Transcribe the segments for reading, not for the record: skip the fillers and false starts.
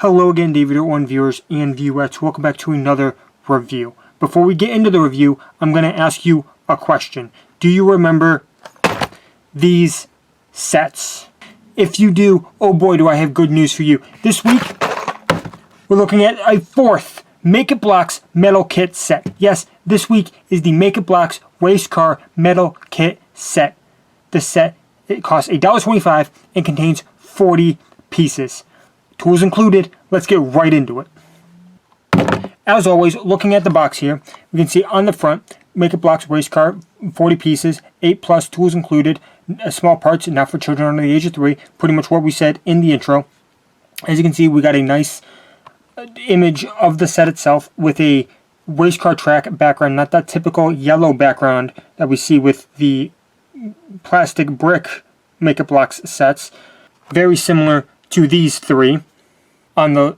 Hello again, VROOOMM viewers and viewettes. Welcome back to another review. Before we get into the review, I'm going to ask you a question. Do you remember these sets? If you do, oh boy, do I have good news for you. This week, we're looking at a fourth Make It Blocks metal kit set. Yes, this week is the Make It Blocks race car metal kit set. This set, it costs $1.25 and contains 40 pieces. Tools included. Let's get right into it. As always, looking at the box here, we can see on the front, Make It Blocks race car, 40 pieces, 8+ tools included, small parts, not for children under the age of 3, pretty much what we said in the intro. As you can see, we got a nice image of the set itself with a race car track background, not that typical yellow background that we see with the plastic brick Make It Blocks sets. Very similar to these three. On the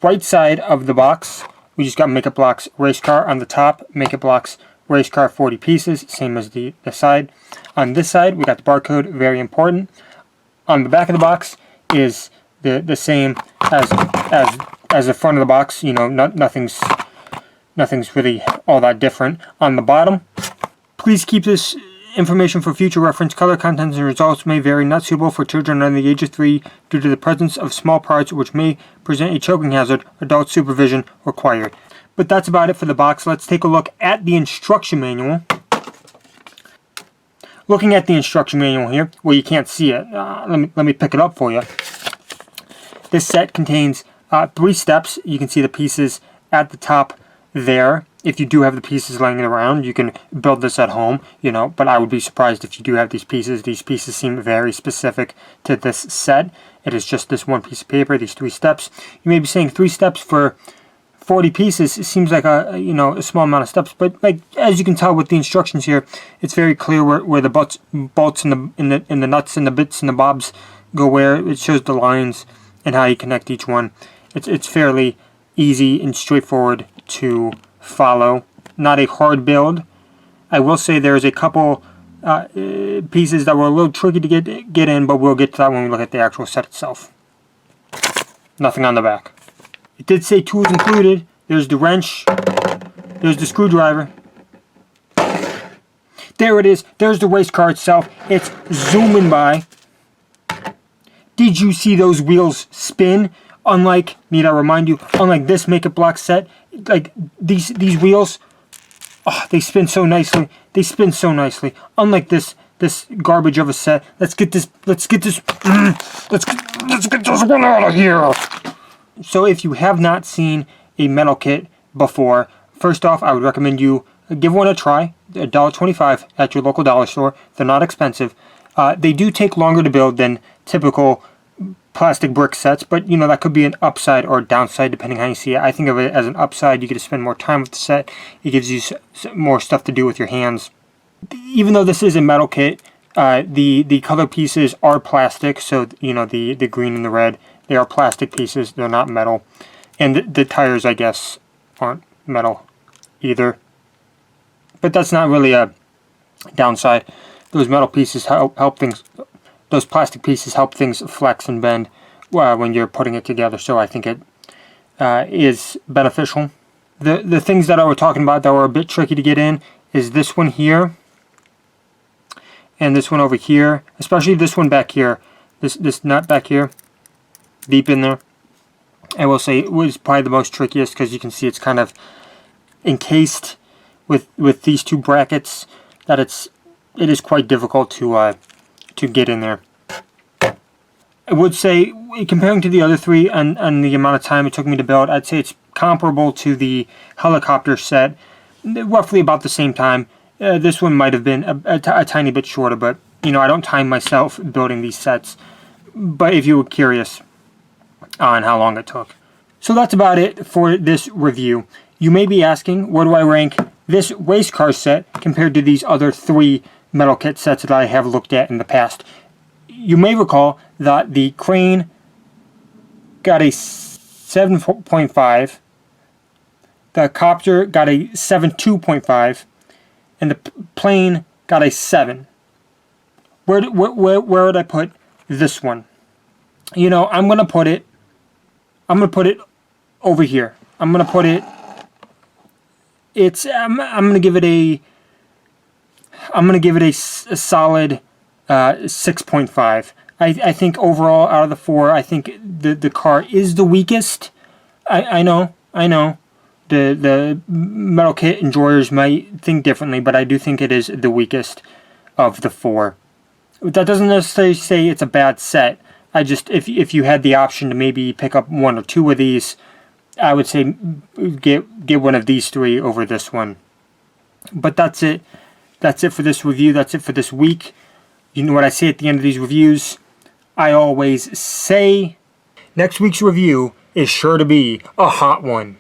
right side of the box, we just got Make It Blocks race car. On the top, Make It Blocks race car, 40 pieces, same as the side. On this side, we got the barcode, very important. On the back of the box is the same as the front of the box. You know, nothing's really all that different. On the bottom, please keep this information for future reference. Color, contents, and results may vary. Not suitable for children under the age of 3 due to the presence of small parts which may present a choking hazard. Adult supervision required. But that's about it for the box. Let's take a look at the instruction manual. Looking at the instruction manual here, well, you can't see it. Let me pick it up for you. This set contains 3 steps. You can see the pieces at the top there. If you do have the pieces laying around, you can build this at home, you know, but I would be surprised if you do have these pieces. These pieces seem very specific to this set. It is just this one piece of paper, these 3 steps. You may be saying 3 steps for 40 pieces. It seems like a small amount of steps, but like as you can tell with the instructions here, it's very clear where the bolts and the nuts and the bits and the bobs go where. It shows the lines and how you connect each one. It's fairly easy and straightforward to follow. Not a hard build. I will say there's a couple pieces that were a little tricky to get in, but we'll get to that when we look at the actual set itself. Nothing on the back. It did say tools included. There's the wrench. There's the screwdriver. There it is. There's the race car itself. It's zooming by. Did you see those wheels spin? Unlike, need I remind you, unlike this Make It Blocks set, like these wheels, they spin so nicely. They spin so nicely. Unlike this garbage of a set. Let's get this one out of here. So if you have not seen a metal kit before, first off, I would recommend you give one a try. $1.25 at your local dollar store. They're not expensive. They do take longer to build than typical plastic brick sets, but you know, that could be an upside or a downside depending how you see it. I think of it as an upside. You get to spend more time with the set. It gives you more stuff to do with your hands. Even though this is a metal kit, the color pieces are plastic, so you know, the green and the red, they are plastic pieces. They're not metal. And the tires, I guess, aren't metal either. But that's not really a downside. Those metal pieces help things. Those plastic pieces help things flex and bend when you're putting it together. So I think it is beneficial. The things that I was talking about that were a bit tricky to get in is this one here and this one over here. Especially this one back here. This nut back here. Deep in there. I will say it was probably the most trickiest because you can see it's kind of encased with these 2 brackets. That it is quite difficult to get in there. I would say, comparing to the other 3 and the amount of time it took me to build, I'd say it's comparable to the helicopter set, roughly about the same time. This one might have been a tiny bit shorter, but you know, I don't time myself building these sets. But if you were curious on how long it took. So that's about it for this review. You may be asking, where do I rank this race car set compared to these other 3 metal kit sets that I have looked at in the past? You may recall that the crane got a 7.5, the copter got a 7.2.5, and the plane got a 7. Where would I put this one? You know, I'm going to put it I'm gonna put it over here. I'm gonna put it. I'm gonna give it a. I'm gonna give it a solid 6.5. I think overall out of the 4, I think the car is the weakest. I know. The metal kit enjoyers might think differently, but I do think it is the weakest of the 4. That doesn't necessarily say it's a bad set. I just, if you had the option to maybe pick up 1 or 2 of these, I would say get one of these 3 over this one. But that's it. That's it for this review. That's it for this week. You know what I say at the end of these reviews? I always say, next week's review is sure to be a hot one.